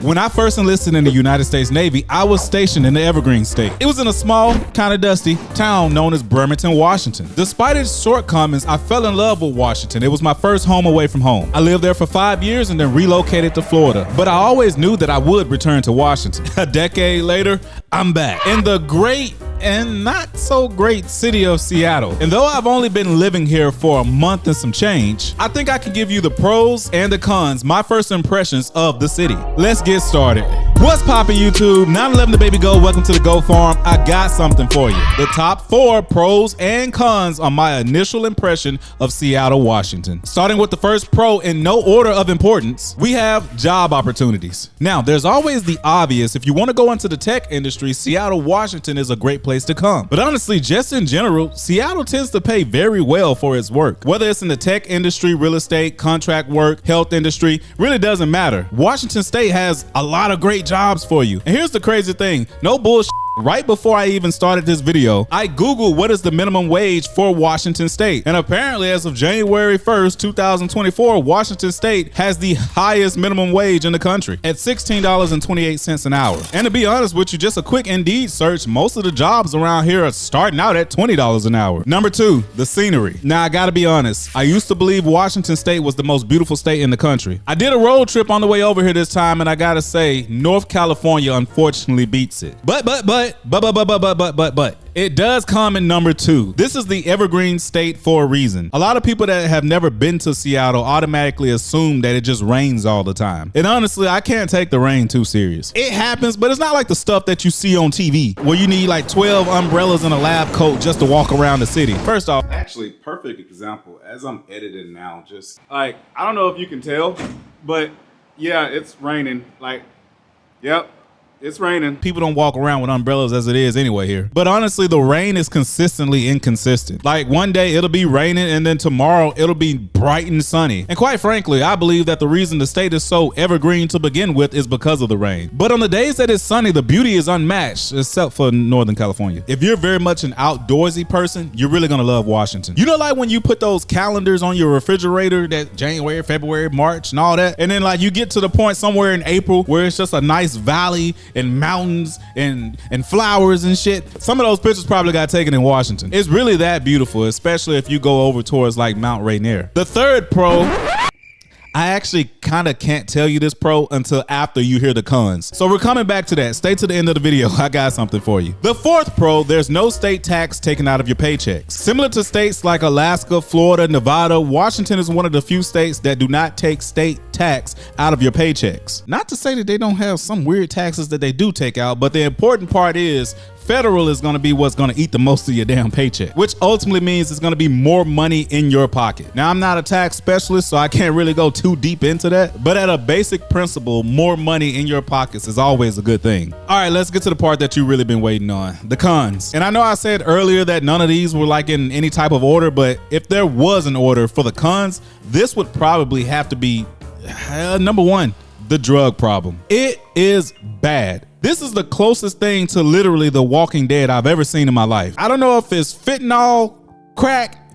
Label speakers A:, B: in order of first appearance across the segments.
A: When I first enlisted in the United States Navy, I was stationed in the Evergreen State. It was in a small, kind of dusty town known as Bremerton, Washington. Despite its shortcomings, I fell in love with Washington. It was my first home away from home. I lived there for 5 years and then relocated to Florida. But I always knew that I would return to Washington. A decade later, I'm back in the great and not so great city of Seattle. And though I've only been living here for a month and some change, I think I can give you the pros and the cons, my first impressions of the city. Let's get started. What's poppin' YouTube? 911 the baby go. Welcome to the Go Farm. I got something for you. The top 4 pros and cons on my initial impression of Seattle, Washington. Starting with the first pro in no order of importance, we have job opportunities. Now, there's always the obvious. If you want to go into the tech industry, Seattle, Washington is a great place to come. But honestly, just in general, Seattle tends to pay very well for its work. Whether it's in the tech industry, real estate, contract work, health industry, really doesn't matter. Washington State has a lot of great jobs for you. And here's the crazy thing, no bullshit. Right before I even started this video, I Googled what is the minimum wage for Washington State. And apparently as of January 1st, 2024, Washington State has the highest minimum wage in the country at $16.28 an hour. And to be honest with you, just a quick Indeed search, most of the jobs around here are starting out at $20 an hour. Number 2, the scenery. Now I gotta be honest, I used to believe Washington State was the most beautiful state in the country. I did a road trip on the way over here this time and I gotta say, North California unfortunately beats it. But, it does come in number 2. This is the Evergreen State for a reason. A lot of people that have never been to Seattle automatically assume that it just rains all the time. And honestly, I can't take the rain too serious. It happens, but it's not like the stuff that you see on TV where you need like 12 umbrellas and a lab coat just to walk around the city. First off, actually, perfect example, as I'm editing now, just like, I don't know if you can tell, but yeah, it's raining. Like, yep. It's raining. People don't walk around with umbrellas as it is anyway here. But honestly, the rain is consistently inconsistent. Like one day it'll be raining and then tomorrow it'll be bright and sunny. And quite frankly, I believe that the reason the state is so evergreen to begin with is because of the rain. But on the days that it's sunny, the beauty is unmatched, except for Northern California. If you're very much an outdoorsy person, you're really gonna love Washington. You know, like when you put those calendars on your refrigerator that January, February, March and all that, and then like you get to the point somewhere in April where it's just a nice valley and mountains and flowers and shit. Some of those pictures probably got taken in Washington. It's really that beautiful, especially if you go over towards like Mount Rainier. The third pro, I actually kind of can't tell you this pro until after you hear the cons. So we're coming back to that. Stay to the end of the video. I got something for you. The fourth pro, there's no state tax taken out of your paychecks. Similar to states like Alaska, Florida, Nevada, Washington is one of the few states that do not take state tax out of your paychecks. Not to say that they don't have some weird taxes that they do take out, but the important part is federal is going to be what's going to eat the most of your damn paycheck, which ultimately means it's going to be more money in your pocket. Now, I'm not a tax specialist, so I can't really go too deep into that, but at a basic principle, more money in your pockets is always a good thing. All right, let's get to the part that you've really been waiting on, the cons. And I know I said earlier that none of these were like in any type of order, but if there was an order for the cons, this would probably have to be number 1, the drug problem. It is bad. This is the closest thing to literally The Walking Dead I've ever seen in my life. I don't know if it's fentanyl, crack,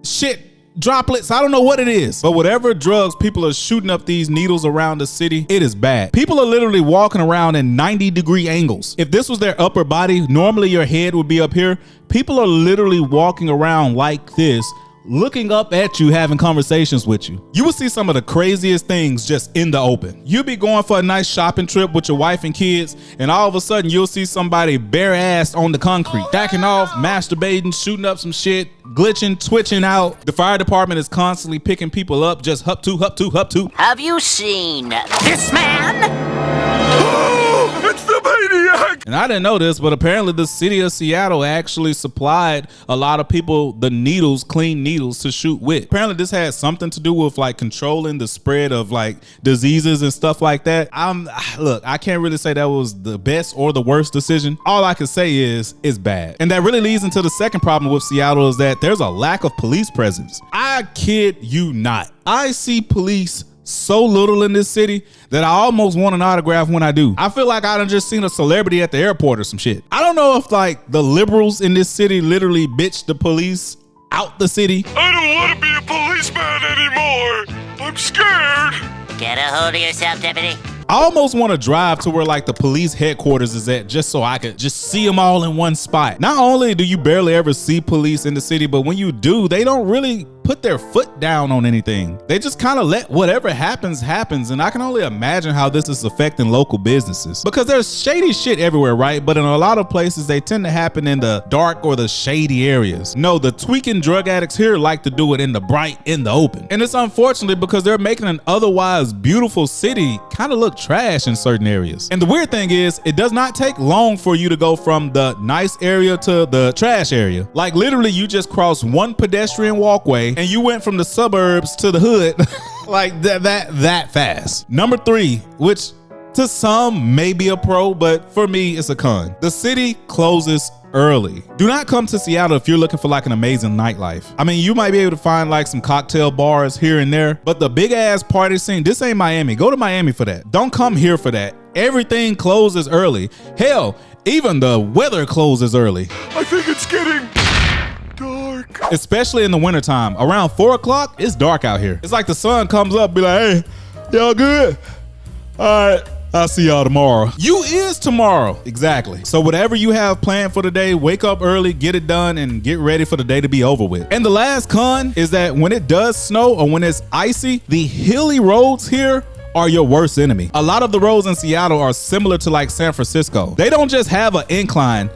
A: shit, droplets, I don't know what it is, but whatever drugs people are shooting up these needles around the city, it is bad. People are literally walking around in 90-degree angles. If this was their upper body, normally your head would be up here. People are literally walking around like this, looking up at you, having conversations with you. You will see some of the craziest things just in the open. You'll be going for a nice shopping trip with your wife and kids, and all of a sudden you'll see somebody bare assed on the concrete, backing off, masturbating, shooting up some shit, glitching, twitching out. The fire department is constantly picking people up, just hup to.
B: Have you seen this man?
C: It's the maniac!
A: And I didn't know this, but apparently the city of Seattle actually supplied a lot of people the needles, clean needles to shoot with. Apparently this had something to do with like controlling the spread of like diseases and stuff like that. Look, I can't really say that was the best or the worst decision. All I can say is it's bad. And that really leads into the second problem with Seattle is that there's a lack of police presence. I kid you not. I see police so little in this city that I almost want an autograph when I do. I feel like I done just seen a celebrity at the airport or some shit. I don't know if like the liberals in this city literally bitch the police out the city.
C: I don't want to be a policeman anymore. I'm scared.
B: Get a hold of yourself, deputy.
A: I almost want to drive to where like the police headquarters is at, just so I could just see them all in one spot. Not only do you barely ever see police in the city, but when you do, they don't really put their foot down on anything. They just kind of let whatever happens. And I can only imagine how this is affecting local businesses, because there's shady shit everywhere, right? But in a lot of places, they tend to happen in the dark or the shady areas. No, the tweaking drug addicts here like to do it in the bright, in the open. And it's unfortunate because they're making an otherwise beautiful city kind of look trash in certain areas. And the weird thing is, it does not take long for you to go from the nice area to the trash area. Like literally, you just cross one pedestrian walkway and you went from the suburbs to the hood like that fast. Number 3, which to some may be a pro, but for me it's a con. The city closes early. Do not come to Seattle if you're looking for like an amazing nightlife. I mean, you might be able to find like some cocktail bars here and there, but the big ass party scene, this ain't Miami. Go to Miami for that. Don't come here for that. Everything closes early. Hell, even the weather closes early.
C: I think it's getting dark.
A: Especially in the wintertime. Around 4 o'clock, it's dark out here. It's like the sun comes up, be like, hey, y'all good? All right, I'll see y'all tomorrow. You is tomorrow. Exactly. So whatever you have planned for the day, wake up early, get it done, and get ready for the day to be over with. And the last con is that when it does snow or when it's icy, the hilly roads here are your worst enemy. A lot of the roads in Seattle are similar to like San Francisco. They don't just have an incline,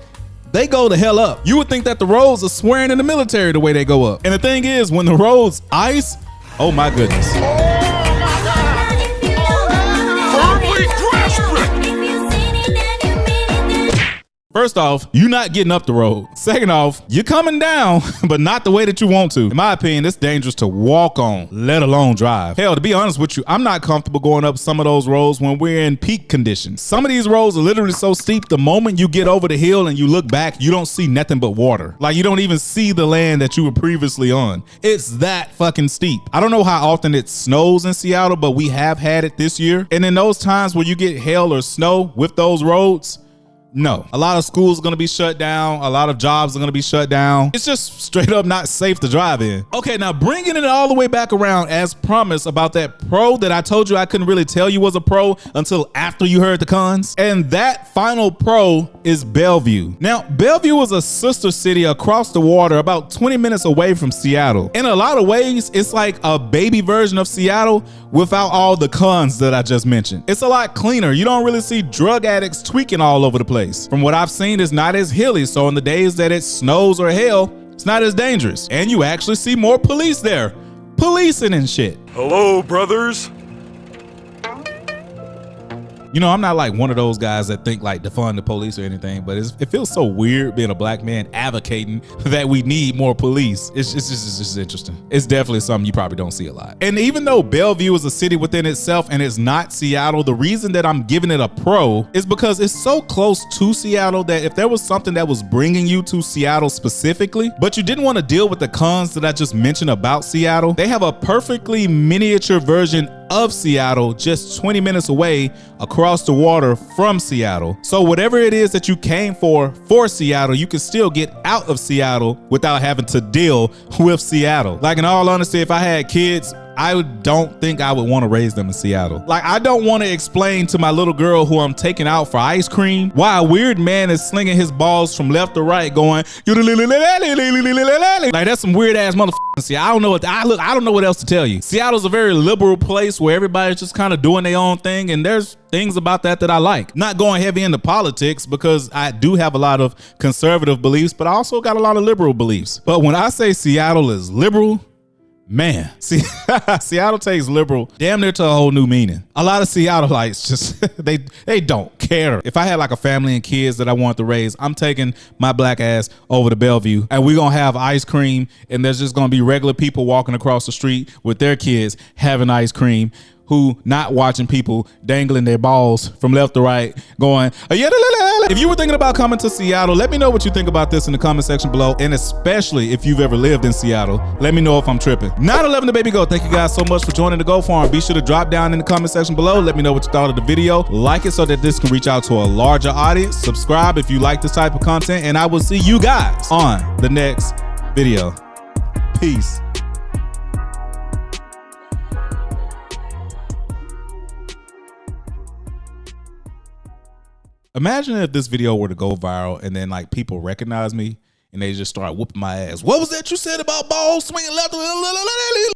A: they go the hell up. You would think that the roads are swearing in the military the way they go up. And the thing is, when the roads ice, oh my goodness.
C: Firmly grasp it!
A: First off, you're not getting up the road. Second off, you're coming down, but not the way that you want to. In my opinion, it's dangerous to walk on, let alone drive. Hell, to be honest with you, I'm not comfortable going up some of those roads when we're in peak conditions. Some of these roads are literally so steep, the moment you get over the hill and you look back, you don't see nothing but water. Like you don't even see the land that you were previously on. It's that fucking steep. I don't know how often it snows in Seattle, but we have had it this year. And in those times where you get hail or snow with those roads, no, a lot of schools are going to be shut down. A lot of jobs are going to be shut down. It's just straight up not safe to drive in. Okay, now bringing it all the way back around as promised about that pro that I told you I couldn't really tell you was a pro until after you heard the cons. And that final pro is Bellevue. Now, Bellevue is a sister city across the water about 20 minutes away from Seattle. In a lot of ways, it's like a baby version of Seattle without all the cons that I just mentioned. It's a lot cleaner. You don't really see drug addicts tweaking all over the place. From what I've seen, it's not as hilly, so in the days that it snows or hail, it's not as dangerous. And you actually see more police there, policing and shit.
C: Hello, brothers.
A: You know, I'm not like one of those guys that think like defund the police or anything, but it feels so weird being a black man advocating that we need more police. It's just interesting. It's definitely something you probably don't see a lot. And even though Bellevue is a city within itself and it's not Seattle, the reason that I'm giving it a pro is because it's so close to Seattle that if there was something that was bringing you to Seattle specifically, but you didn't want to deal with the cons that I just mentioned about Seattle, they have a perfectly miniature version of Seattle just 20 minutes away across the water from Seattle. So whatever it is that you came for Seattle, you can still get out of Seattle without having to deal with Seattle. Like in all honesty, if I had kids, I don't think I would want to raise them in Seattle. Like I don't want to explain to my little girl who I'm taking out for ice cream why a weird man is slinging his balls from left to right going like that's some weird ass motherfucker. See, I don't know what else to tell you. Seattle's a very liberal place where everybody's just kind of doing their own thing, and there's things about that I like. Not going heavy into politics because I do have a lot of conservative beliefs, but I also got a lot of liberal beliefs. But when I say Seattle is liberal, man, see, Seattle takes liberal damn near to a whole new meaning. A lot of Seattleites just, they don't care. If I had like a family and kids that I wanted to raise, I'm taking my black ass over to Bellevue and we're going to have ice cream, and there's just going to be regular people walking across the street with their kids having ice cream, who not watching people dangling their balls from left to right going, if you were thinking about coming to Seattle, let me know what you think about this in the comment section below. And especially if you've ever lived in Seattle, let me know if I'm tripping. 9/11 the baby go. Thank you guys so much for joining the Go Farm. Be sure to drop down in the comment section below. Let me know what you thought of the video. Like it so that this can reach out to a larger audience. Subscribe if you like this type of content, and I will see you guys on the next video. Peace. Imagine if this video were to go viral and then like people recognize me and they just start whooping my ass. What was that you said about balls swinging left?